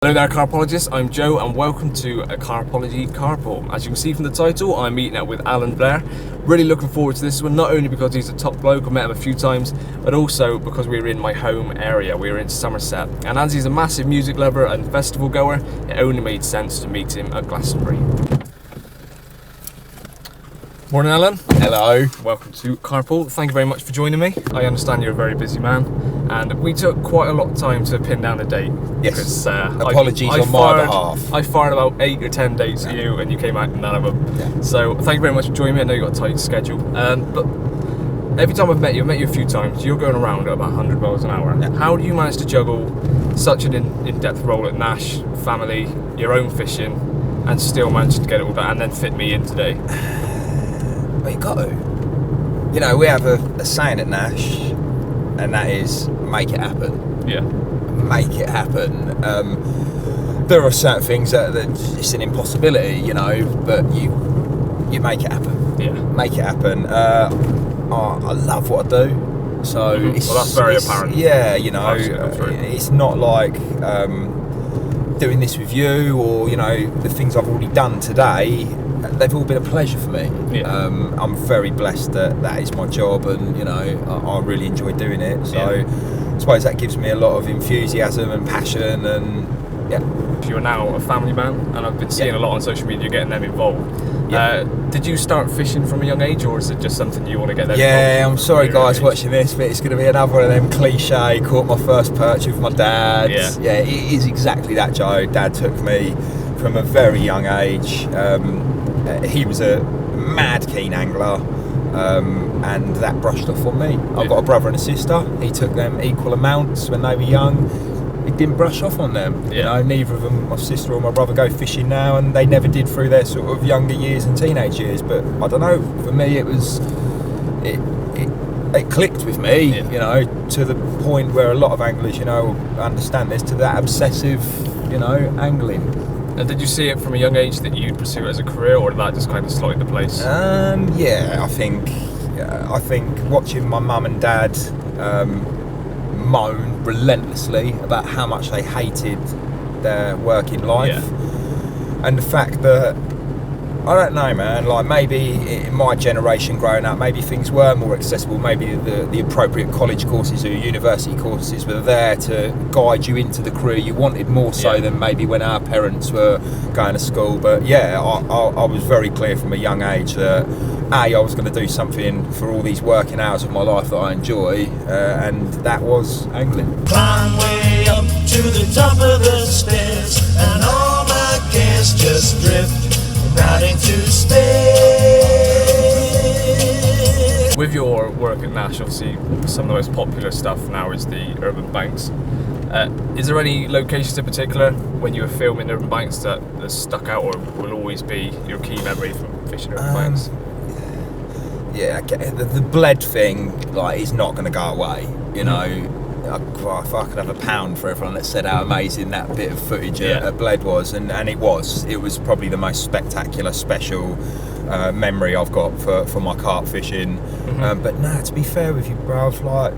Hello there, Carpologists. I'm Joe and welcome to a Carpology Carpool. As you can see from the title, I'm meeting up with Alan Blair. Really looking forward to this one, not only because he's a top bloke, I met him a few times, but also because we're in my home area. We're in Somerset. And as he's a massive music lover and festival goer, it only made sense to meet him at Glastonbury. Morning, Alan. Hello. Welcome to Carpool. Thank you very much for joining me. I understand you're a very busy man, and we took quite a lot of time to pin down a date. Yes. Because, apologies on my behalf. I fired about 8 or 10 dates at you, and you came out with none of them. Yeah. So thank you very much for joining me. I know you've got a tight schedule, but every time I've met you a few times. You're going around at about 100 miles an hour. Yeah. How do you manage to juggle such an in-depth role at 𝗙𝗵𝗿, family, your own fishing, and still manage to get it all done, and then fit me in today? Well, you got to. You know, we have a saying at 𝗙𝗵𝗿, and that is, make it happen. Yeah. Make it happen. There are certain things that it's an impossibility, you know, but you make it happen. Yeah. Make it happen. I love what I do. So well, that's very apparent. Yeah, you know, Absolutely. it's not like doing this with you or, you know, the things I've already done today. They've all been a pleasure for me. Yeah. I'm very blessed that is my job, and you know I really enjoy doing it. So I suppose that gives me a lot of enthusiasm and passion, and yeah. You're now a family man, and I've been seeing a lot on social media getting them involved. Yeah. Did you start fishing from a young age, or is it just something you want to get them involved? Yeah, I'm sorry guys watching this, but it's going to be another one of them cliche. Caught my first perch with my dad. Yeah, it is exactly that, Joe. Dad took me from a very young age. He was a mad keen angler, and that brushed off on me. I've got a brother and a sister. He took them equal amounts when they were young. It didn't brush off on them. You know, neither of them, my sister or my brother, go fishing now, and they never did through their sort of younger years and teenage years. But I don't know. For me, it clicked with me. You know, to the point where a lot of anglers, you know, understand this, to that obsessive, you know, angling. And did you see it from a young age that you'd pursue it as a career, or did that just kind of slot into place? Yeah, I think watching my mum and dad moan relentlessly about how much they hated their working life, and the fact that, I don't know, man, like maybe in my generation growing up, maybe things were more accessible, maybe the appropriate college courses or university courses were there to guide you into the career you wanted more so than maybe when our parents were going to school. But yeah, I was very clear from a young age that I was going to do something for all these working hours of my life that I enjoy, and that was angling. Climb way up to the top of the stairs, and all my cares just drift right into space. With your work at 𝗙𝗵𝗿, obviously some of the most popular stuff now is the urban banks. Is there any locations in particular when you were filming urban banks that stuck out, or will always be your key memory from fishing urban banks? Yeah, the bled thing, like, is not going to go away. You know, if I could have a pound for everyone that said how amazing that bit of footage at bled was, and it was probably the most spectacular, special memory I've got for my carp fishing. But no, to be fair with you, bruv, like,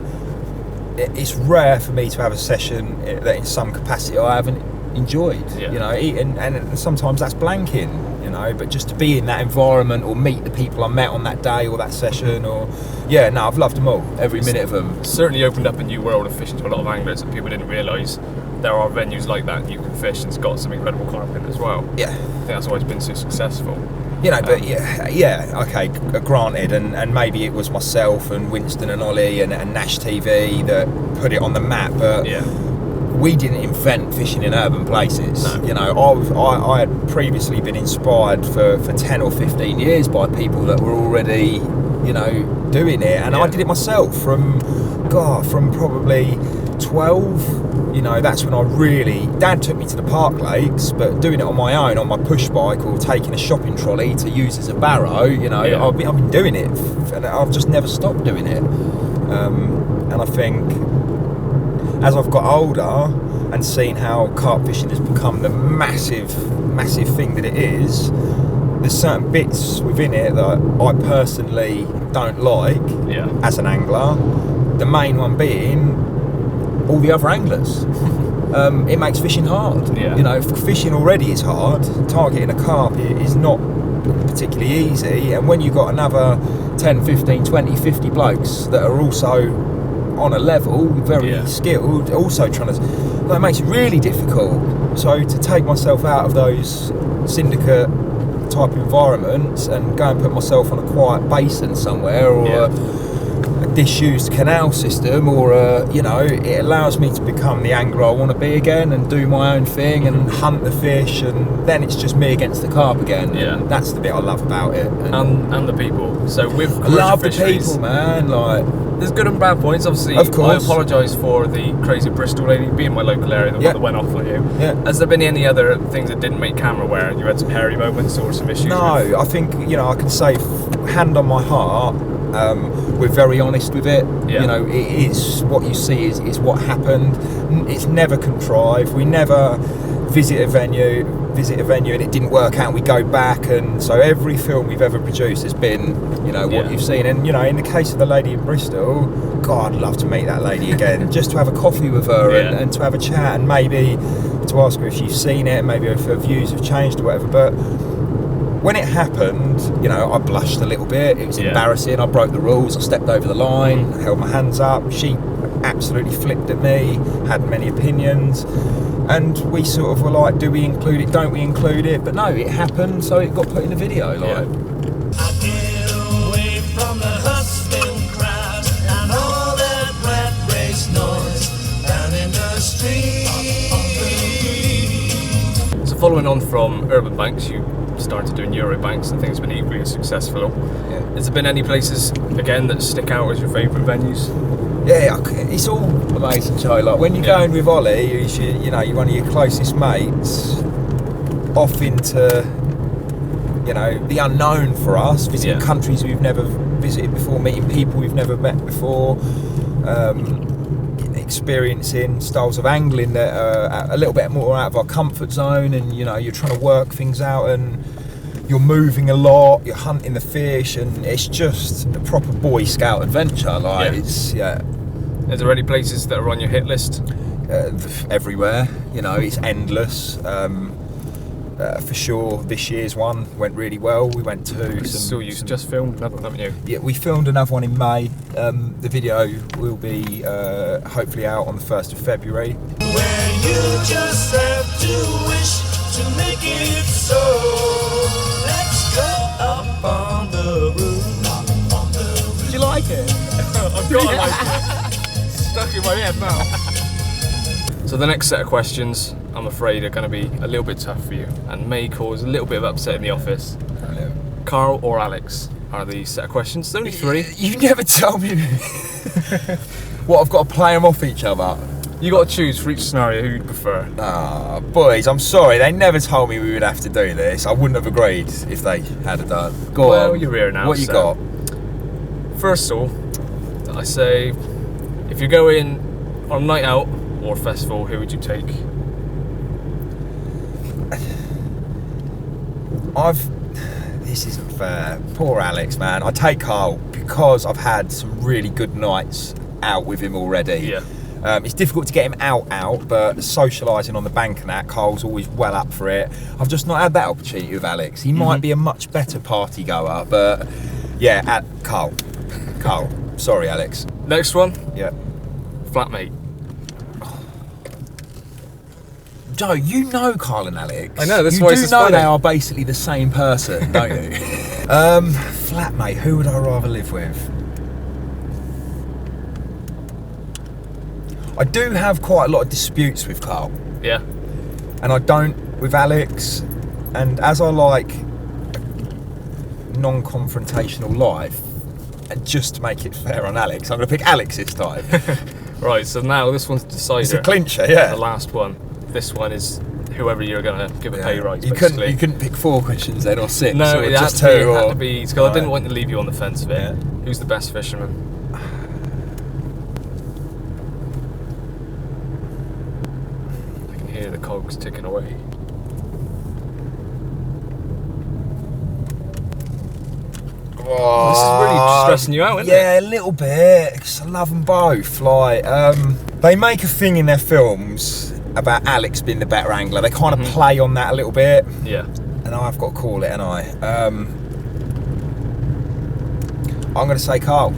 it's rare for me to have a session that in some capacity I haven't enjoyed. You know, and sometimes that's blanking. You know, but just to be in that environment or meet the people I met on that day or that session, or I've loved them all, every minute of them. Certainly opened up a new world of fishing to a lot of anglers, and people didn't realise there are venues like that you can fish, and it's got some incredible carp in it as well. I think that's why it's been so successful. You know, but okay, granted, and maybe it was myself and Winston and Ollie and 𝗙𝗵𝗿 TV that put it on the map, but we didn't invent fishing in urban places. No. You know, I had previously been inspired for 10 or 15 years by people that were already, you know, doing it, and I did it myself from probably 12. You know, that's when I really, Dad took me to the park lakes, but doing it on my own, on my push bike, or taking a shopping trolley to use as a barrow, you know, I've been doing it, and I've just never stopped doing it. And I think, as I've got older and seen how carp fishing has become the massive thing that it is, there's certain bits within it that I personally don't like as an angler. The main one being all the other anglers. it makes fishing hard. Yeah. You know, fishing already is hard. Targeting a carp is not particularly easy, and when you've got another 10, 15, 20, 50 blokes that are also on a level, very skilled, also trying to, that makes it really difficult. So to take myself out of those syndicate type environments and go and put myself on a quiet basin somewhere, or a disused canal system, or you know, it allows me to become the angler I want to be again and do my own thing and hunt the fish, and then it's just me against the carp again. And that's the bit I love about it. And the people. So with I love the people, man. Like, there's good and bad points, obviously. Of course. I apologise for the crazy Bristol lady being my local area, the one that went off on you. Yeah. Has there been any other things that didn't make camera where you had some hairy moments or some issues? No, I think, you know, I can say, hand on my heart, we're very honest with it. You know, it is what you see is what happened. It's never contrived. We never visit a venue and it didn't work out, we go back, and so every film we've ever produced has been, you know, what you've seen. And you know, in the case of the lady in Bristol, God, I'd love to meet that lady again, just to have a coffee with her and to have a chat, and maybe to ask her if she's seen it, maybe if her views have changed or whatever. But when it happened, you know, I blushed a little bit. It was embarrassing. I broke the rules. I stepped over the line, held my hands up. She absolutely flipped at me, had many opinions, and we sort of were like, do we include it, don't we include it? But no, it happened, so it got put in the video. Like, I get away from the hustling crowd and all that rat race noise down in the street. So following on from urban banks, you started doing Euro banks, and things have been equally as successful. Has there been any places again that stick out as your favourite venues? Yeah, it's all amazing, Joe. Like, when you're going with Ollie, who's you know, you're one of your closest mates, off into, you know, the unknown for us, visiting countries we've never visited before, meeting people we've never met before, experiencing styles of angling that are a little bit more out of our comfort zone, and you know, you're trying to work things out, and you're moving a lot, you're hunting the fish, and it's just a proper Boy Scout adventure. Like, it's Is there any places that are on your hit list? Everywhere, you know, it's endless. For sure, this year's one went really well. We went to just filmed another one, haven't you? Yeah, we filmed another one in May. The video will be hopefully out on the 1st of February. Where you just have to wish to make it so. Let's go up on the roof. Do you like it? I've got like stuck in my head now. So the next set of questions, I'm afraid, are going to be a little bit tough for you and may cause a little bit of upset in the office. Carl or Alex are the set of questions. There's only three. You never tell me. What, I've got to play them off each other? You got to choose for each scenario who you'd prefer. Ah, boys, I'm sorry. They never told me we would have to do this. I wouldn't have agreed if they had done. Go on. You're here now. What you got? First of all, I say, if you're going on a night out or festival, who would you take? This isn't fair. Poor Alex, man. I take Carl because I've had some really good nights out with him already. Yeah. It's difficult to get him out, but socialising on the bank and that, Carl's always well up for it. I've just not had that opportunity with Alex. He might be a much better party goer, but yeah, at Carl. Sorry, Alex. Next one? Yeah. Flatmate. Joe, you know Carl and Alex. I know, that's you why do it's know funny. they are basically the same person, don't you? Flatmate, who would I rather live with? I do have quite a lot of disputes with Carl. Yeah. And I don't with Alex. And as I like non-confrontational life, and just to make it fair on Alex, I'm going to pick Alex this time. Right, so now this one's decided. It's a clincher, yeah. The last one. This one is whoever you're going to give a pay rise, you basically. You couldn't pick 4 questions then, or 6, No, or it just had 2. to be, because I didn't want to leave you on the fence of it. Yeah. Who's the best fisherman? I can hear the cogs ticking away. Oh, this is really stressing you out, isn't it? Yeah, a little bit, because I love them both. Like, they make a thing in their films about Alex being the better angler. They kind of play on that a little bit. Yeah. And I've got to call it, and I'm going to say Carl.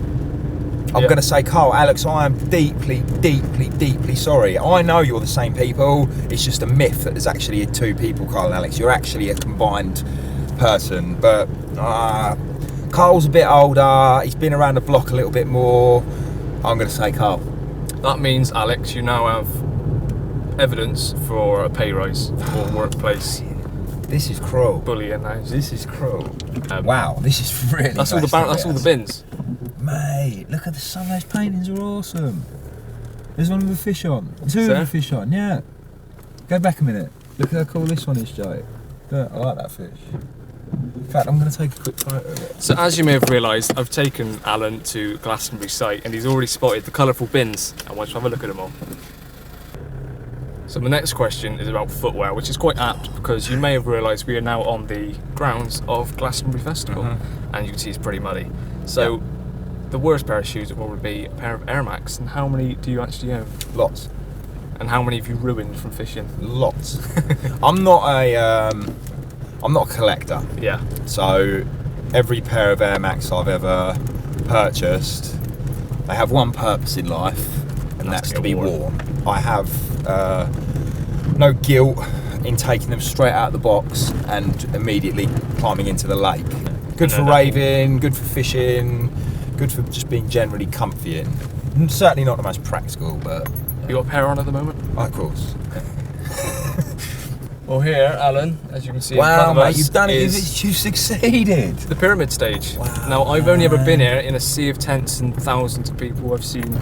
I'm going to say Carl. Alex, I am deeply, deeply, deeply sorry. I know you're the same people. It's just a myth that there's actually two people, Carl and Alex. You're actually a combined person. But Carl's a bit older. He's been around the block a little bit more. I'm going to say Carl. That means, Alex, you now have evidence for a pay rise or workplace. This is cruel. Bullying now. This is cruel. Wow, this is really. That's all the that's all the bins. Mate, look at some of those paintings are awesome. There's one with a fish on. Two with a fish on. Yeah. Go back a minute. Look how cool this one is, Joe. Look, I like that fish. In fact, I'm going to take a quick photo of it. So as you may have realised, I've taken Alan to Glastonbury site and he's already spotted the colourful bins. I want you to have a look at them all. So the next question is about footwear, which is quite apt because you may have realised we are now on the grounds of Glastonbury Festival and you can see it's pretty muddy. So the worst pair of shoes would probably be a pair of Air Max. And how many do you actually own? Lots. And how many have you ruined from fishing? Lots. I'm not a collector. Yeah. So every pair of Air Max I've ever purchased, they have one purpose in life, and that's to be worn. I have no guilt in taking them straight out of the box and immediately climbing into the lake. Good for raving, good for fishing, good for just being generally comfy in. Certainly not the most practical, but... You got a pair on at the moment? Of course. Well, here, Alan, as you can see, wow, mate, you've done it. You've succeeded. The pyramid stage. Wow. Now, I've only ever been here in a sea of tents and thousands of people. I've seen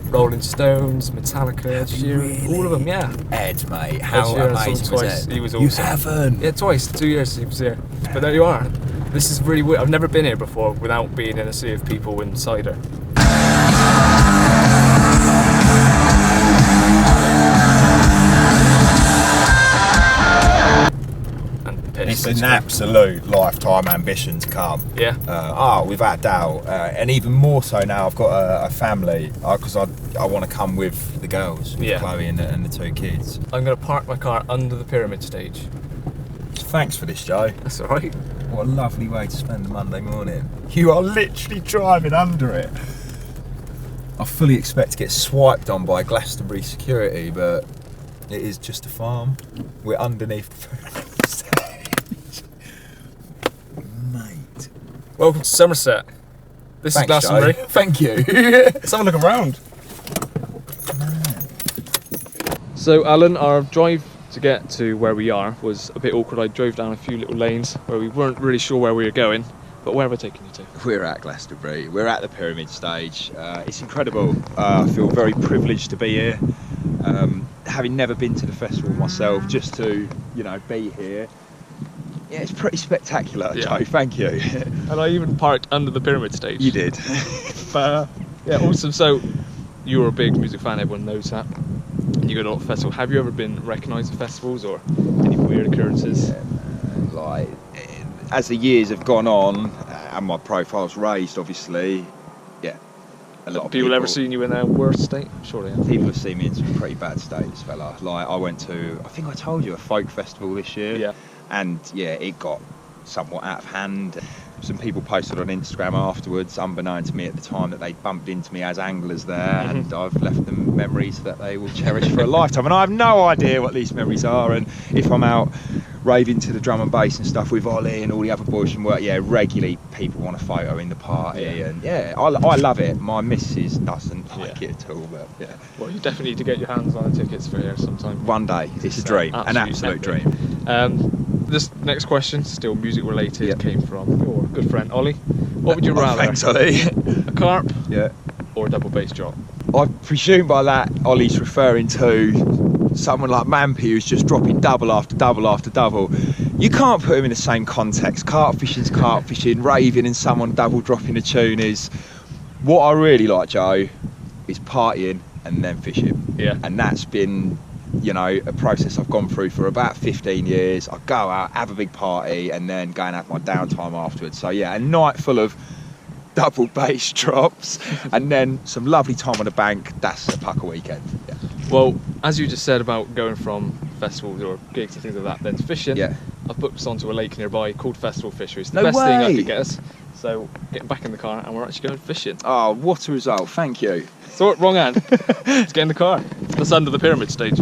Rolling Stones, Metallica, Ed Sheeran, all of them. Yeah. Ed, mate, how amazing was Ed? He was awesome. You haven't? Yeah, twice. 2 years he was here. But there you are. This is really weird. I've never been here before without being in a sea of people in cider. It's an absolute lifetime ambition to come. Yeah. Without doubt, and even more so now. I've got a family because I want to come with the girls, with Chloe and the two kids. I'm going to park my car under the pyramid stage. Thanks for this, Joe. That's all right. What a lovely way to spend a Monday morning. You are literally driving under it. I fully expect to get swiped on by Glastonbury security, but it is just a farm. We're underneath the pyramid stage. Mate. Welcome to Somerset. This is Glastonbury. Joe. Thank you. Let's have a look around. So, Alan, our drive to get to where we are was a bit awkward. I drove down a few little lanes where we weren't really sure where we were going. But where have I taken you to? We're at Glastonbury. We're at the pyramid stage. It's incredible. I feel very privileged to be here. Having never been to the festival myself, just to, be here. Yeah, it's pretty spectacular, Joe. Thank you. And I even parked under the pyramid stage. You did. But, yeah, awesome. So, you're a big music fan, everyone knows that. You go to a lot of festivals. Have you ever been recognised at festivals or any weird occurrences? As the years have gone on and my profile's raised, obviously, a lot of people ever seen you in a worse state? Surely. People have seen me in some pretty bad states, fella. Like I went to, I think I told you, a folk festival this year. Yeah. And it got somewhat out of hand. Some people posted on Instagram afterwards, unbeknown to me at the time, that they bumped into me as anglers there, and I've left them memories that they will cherish for a lifetime. And I have no idea what these memories are. And if I'm out raving to the drum and bass and stuff with Ollie and all the other boys from work, regularly people want a photo in the party, and I love it. My missus doesn't like it at all, but Well, you definitely need to get your hands on the tickets for here sometime. One day, it's a dream, an absolute dream. This next question, still music related, came from your good friend Ollie. What would you rather? Thanks, Ollie. A carp? Yeah. Or a double bass drop? I presume by that Ollie's referring to someone like 𝗵𝗲𝗿𝗄 who's just dropping double after double after double. You can't put him in the same context. Carp fishing's carp fishing, raving and someone double dropping a tune is... What I really like, Joe, is partying and then fishing. Yeah. And that's been, a process I've gone through for about 15 years. I go out, have a big party, and then go and have my downtime afterwards. So a night full of double bass drops and then some lovely time on the bank. That's a pucker weekend. Well, as you just said about going from festivals or gigs and things like that, then to fishing, Yeah. I've booked us onto a lake nearby called Festival Fishery. It's the No best thing I way. could get us. So getting back in the car and we're actually going fishing. Oh, what a result! Thank you. So wrong hand. Let's get in the car. That's under the pyramid stage.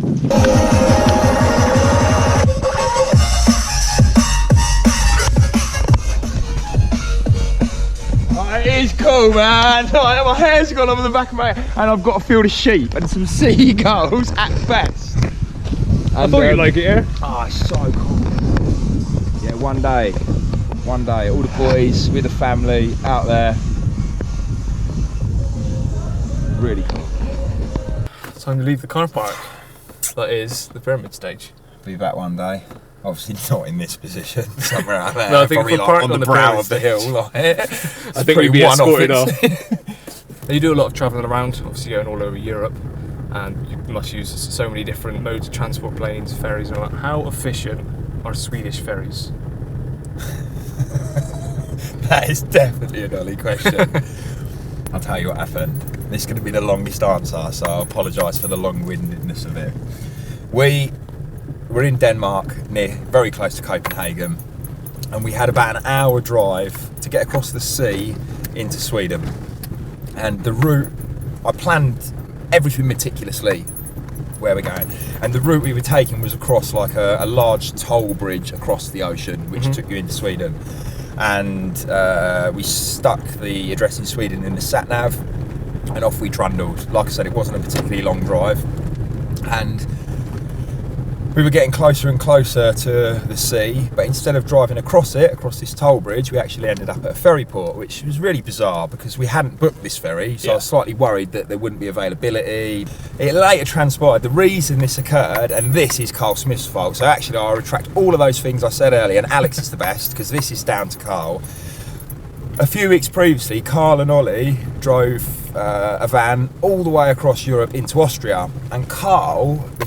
It is cool, man. My hair's gone over the back of my head, and I've got a field of sheep and some seagulls at best. I thought you'd like it here. Oh, it's so cool. Yeah, one day, all the boys with the family out there. Really cool. Time to leave the car park. That is the pyramid stage. Be back one day. Obviously not in this position, somewhere out there. No, I think probably if we're like parked on the brow of the hill. Like, I think we'd be escorted off. You do a lot of travelling around, obviously going all over Europe, and you must use so many different modes of transport, planes, ferries and all that. How efficient are Swedish ferries? That is definitely an early question. I'll tell you what happened. This is going to be the longest answer, so I apologise for the long-windedness of it. We're in Denmark, very close to Copenhagen, and we had about an hour drive to get across the sea into Sweden. And the route, I planned everything meticulously where we're going, and the route we were taking was across like a large toll bridge across the ocean, which took you into Sweden. And we stuck the address in Sweden in the sat-nav, and off we trundled. Like I said, it wasn't a particularly long drive, and we were getting closer and closer to the sea, but instead of driving across this toll bridge, we actually ended up at a ferry port, which was really bizarre because we hadn't booked this ferry, so I was slightly worried that there wouldn't be availability. It later transpired the reason this occurred, and this is Carl Smith's fault, so actually I retract all of those things I said earlier, and Alex is the best because this is down to Carl. A few weeks previously, Carl and Ollie drove a van all the way across Europe into Austria, and Carl, the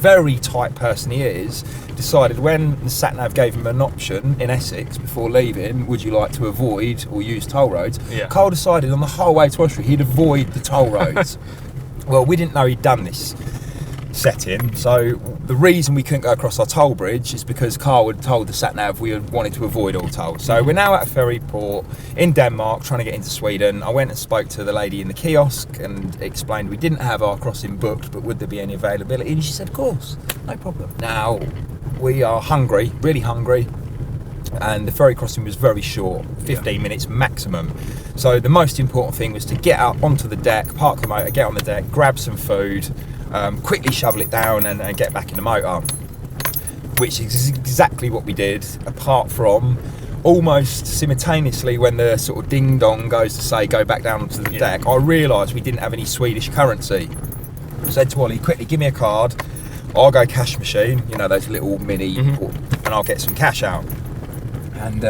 very tight person he is, decided when the sat-nav gave him an option in Essex before leaving, would you like to avoid or use toll roads? Yeah. Carl decided on the whole way to Austria he'd avoid the toll roads. Well, we didn't know he'd done this setting, so the reason we couldn't go across our toll bridge is because Carl had told the sat-nav we had wanted to avoid all tolls. So we're now at a ferry port in Denmark trying to get into Sweden. I went and spoke to the lady in the kiosk and explained we didn't have our crossing booked, but would there be any availability, and she said of course, no problem. Now we are hungry, really hungry, and the ferry crossing was very short, 15 minutes maximum. So the most important thing was to get out onto the deck, park the motor, get on the deck, grab some food, quickly shovel it down and get back in the motor, which is exactly what we did, apart from almost simultaneously when the sort of ding dong goes to say go back down onto the deck, I realised we didn't have any Swedish currency. I said to Ollie, quickly give me a card, I'll go cash machine, you know, those little mini, and I'll get some cash out. And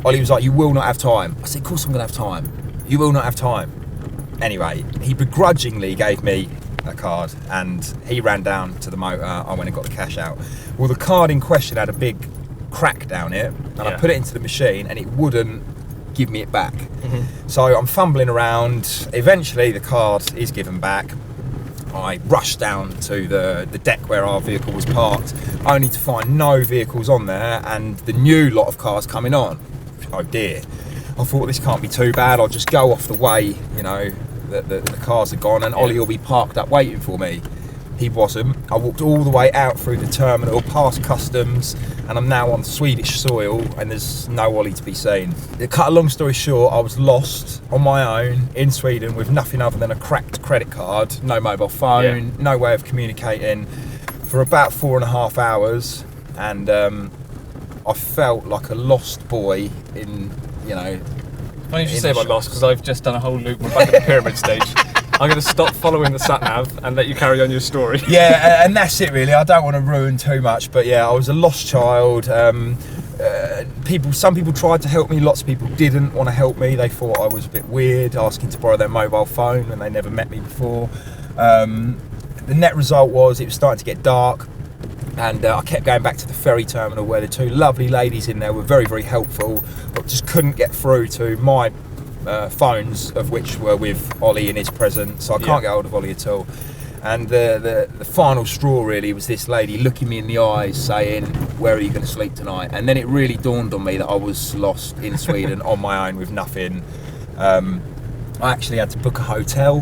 Ollie was like, you will not have time. I said, of course I'm going to have time. You will not have time. Anyway, he begrudgingly gave me a card and he ran down to the motor. I went and got the cash out. Well, the card in question had a big crack down it, and I put it into the machine and it wouldn't give me it back. So I'm fumbling around. Eventually the card is given back. I rushed down to the deck where our vehicle was parked, only to find no vehicles on there and the new lot of cars coming on. Oh dear. I thought this can't be too bad, I'll just go off the way, you know, the cars are gone and Ollie will be parked up waiting for me. He wasn't. I walked all the way out through the terminal, past customs, and I'm now on Swedish soil and there's no Ollie to be seen. To cut a long story short, I was lost on my own in Sweden with nothing other than a cracked credit card, no mobile phone, no way of communicating for about 4.5 hours, and I felt like a lost boy in, you know... Funny you should say about lost, because I've just done a whole loop. We're back at the pyramid stage. I'm going to stop following the sat-nav and let you carry on your story. Yeah, and that's it really. I don't want to ruin too much, but yeah, I was a lost child. Some people tried to help me, lots of people didn't want to help me. They thought I was a bit weird, asking to borrow their mobile phone when they never met me before. The net result was it was starting to get dark, and I kept going back to the ferry terminal where the two lovely ladies in there were very, very helpful, but just couldn't get through to my phones, of which were with Ollie in his presence, so I can't get hold of Ollie at all. And the final straw really was this lady looking me in the eyes saying, "Where are you going to sleep tonight?" And then it really dawned on me that I was lost in Sweden on my own with nothing. I actually had to book a hotel,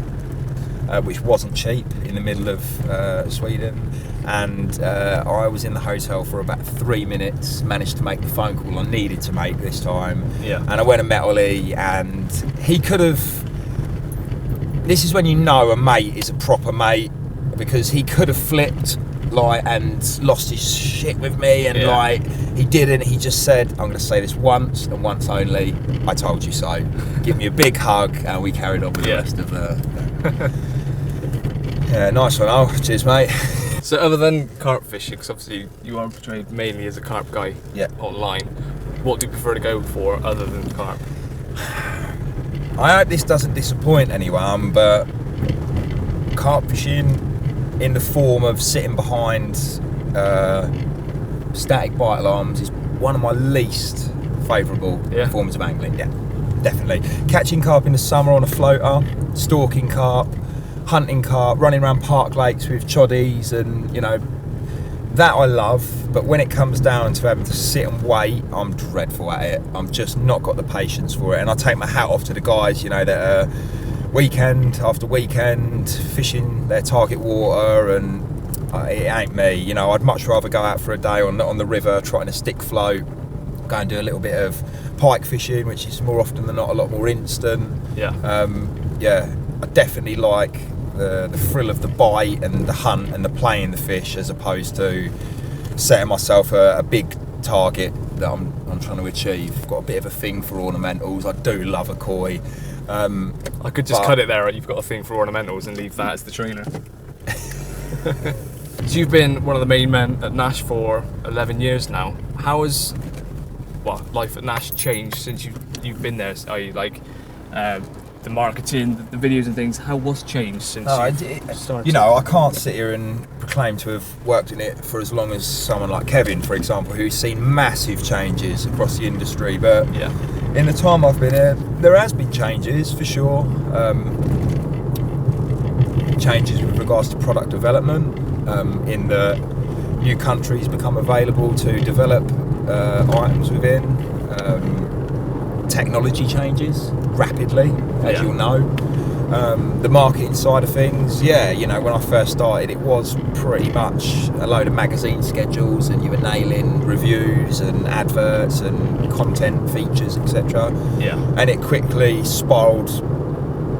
which wasn't cheap, in the middle of Sweden. And I was in the hotel for about 3 minutes, managed to make the phone call I needed to make this time. Yeah. And I went and met Ollie, and he could have... This is when you know a mate is a proper mate, because he could have flipped and lost his shit with me, and he didn't. He just said, "I'm going to say this once and once only. I told you so." Give me a big hug, and we carried on with the rest of the... Yeah, nice one, Al. Cheers, mate. So other than carp fishing, because obviously you are portrayed mainly as a carp guy online, what do you prefer to go for other than carp? I hope this doesn't disappoint anyone, but carp fishing in the form of sitting behind static bite alarms is one of my least favourable forms of angling. Yeah, definitely. Catching carp in the summer on a floater, stalking carp, hunting carp, running around park lakes with choddies, and that I love. But when it comes down to having to sit and wait, I'm dreadful at it. I'm just not got the patience for it. And I take my hat off to the guys, that are weekend after weekend fishing their target water, and it ain't me. I'd much rather go out for a day on the river trying to stick float, go and do a little bit of pike fishing, which is more often than not a lot more instant. I definitely like the thrill of the bite and the hunt and the playing the fish, as opposed to setting myself a big target that I'm trying to achieve. I've got a bit of a thing for ornamentals. I do love a koi. I could just cut it there. You've got a thing for ornamentals and leave that as the trailer. So you've been one of the main men at Nash for 11 years now. How has life at Nash changed since you've been there? Are you the marketing, the videos and things? What's changed since you started? I can't sit here and proclaim to have worked in it for as long as someone like Kevin, for example, who's seen massive changes across the industry. But in the time I've been here, there has been changes for sure. Changes with regards to product development, in the new countries become available to develop items within. Technology changes rapidly, as you'll know. The marketing side of things, when I first started, it was pretty much a load of magazine schedules, and you were nailing reviews and adverts and content features, etc. And it quickly spiraled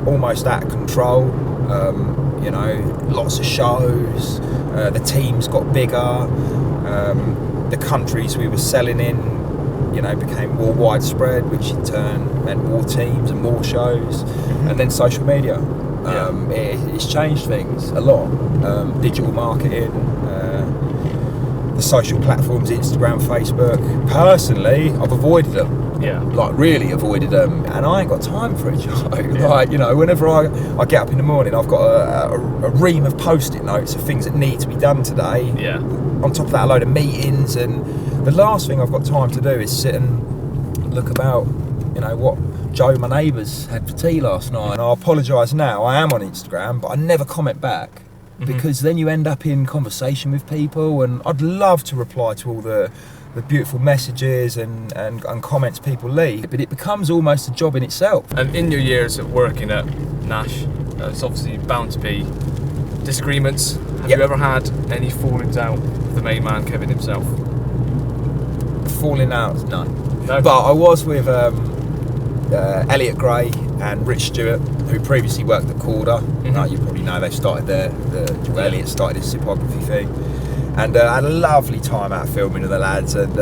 almost out of control. Lots of shows, the teams got bigger, the countries we were selling in became more widespread, which in turn meant more teams and more shows, and then social media. It's changed things a lot. Digital marketing, the social platforms, Instagram, Facebook. Personally, I've avoided them. Really avoided them, and I ain't got time for it, Joe. Whenever I get up in the morning, I've got a ream of post-it notes of things that need to be done today. On top of that, a load of meetings, and the last thing I've got time to do is sit and look about, what Joe, my neighbours, had for tea last night. And I apologise now, I am on Instagram, but I never comment back, because then you end up in conversation with people, and I'd love to reply to all the beautiful messages and comments people leave, but it becomes almost a job in itself. And in your years of working at Nash, it's obviously bound to be disagreements. Have you ever had any fallings out with the main man, Kevin himself? Falling out? No. But I was with Elliot Gray and Rich Stewart, who previously worked at Corda. You probably know they started Elliot started his typography thing. And I had a lovely time out filming with the lads, and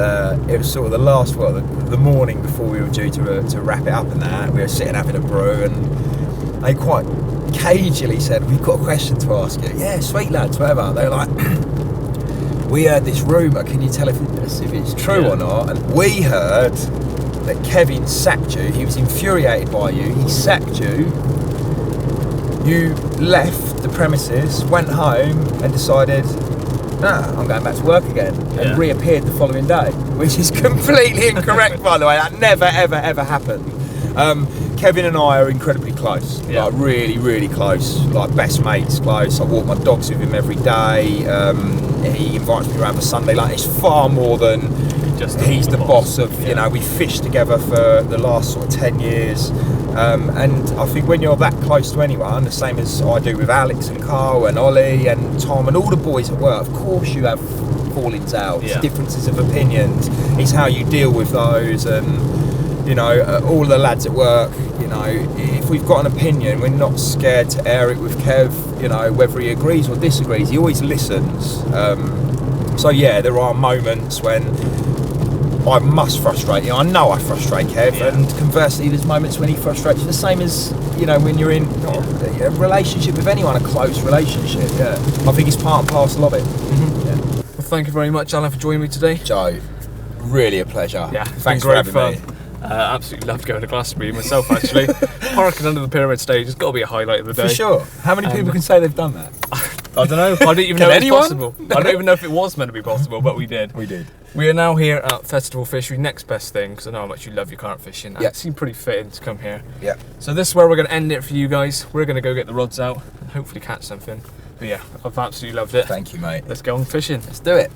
it was sort of the last, the morning before we were due to wrap it up, and that we were sitting having a brew, and they quite cagily said, "We've got a question to ask you." "Yeah, sweet lads, whatever." They were like, "We heard this rumour, can you tell if it's true or not?" And we heard that Kevin sacked you, he was infuriated by you, he sacked you, you left the premises, went home and decided, I'm going back to work again, and reappeared the following day, which is completely incorrect, by the way. That never, ever, ever happened. Kevin and I are incredibly close, Yeah. like really, really close, like best mates close. I walk my dogs with him every day. He invites me around for Sunday. Like, it's far more than Just he's the boss of, Yeah. you know, we fished together for the last sort of 10 years. And I think when you're that close to anyone, the same as I do with Alex and Carl and Ollie and Tom and all the boys at work, of course you have fallings out, Yeah. differences of opinions. It's how you deal with those. And you know, all the lads at work, you know, if we've got an opinion, we're not scared to air it with Kev, you know, whether he agrees or disagrees, he always listens. So yeah, there are moments when I must frustrate him. I know I frustrate Kev, Yeah. and conversely, there's moments when he frustrates you. The same as, you know, when you're in a relationship with anyone, a close relationship. Yeah, I think it's part and parcel of it. Yeah. Well, thank you very much, Alan, for joining me today. Joe, really a pleasure. Yeah, Thanks for great having fun. me. Absolutely loved going to Glastonbury myself, actually. Parking under the pyramid stage has got to be a highlight of the day. For sure. How many people can say they've done that? I don't know. I don't even Can know if anyone? it's possible. I don't even know if it was meant to be possible, but we did. We did. We are now here at Festival Fishery, next best thing, because I know how much you love your carp fishing. And Yeah. it seemed pretty fitting to come here. Yeah. So this is where we're going to end it for you guys. We're going to go get the rods out and hopefully catch something. But yeah, I've absolutely loved it. Thank you, mate. Let's go on fishing. Let's do it.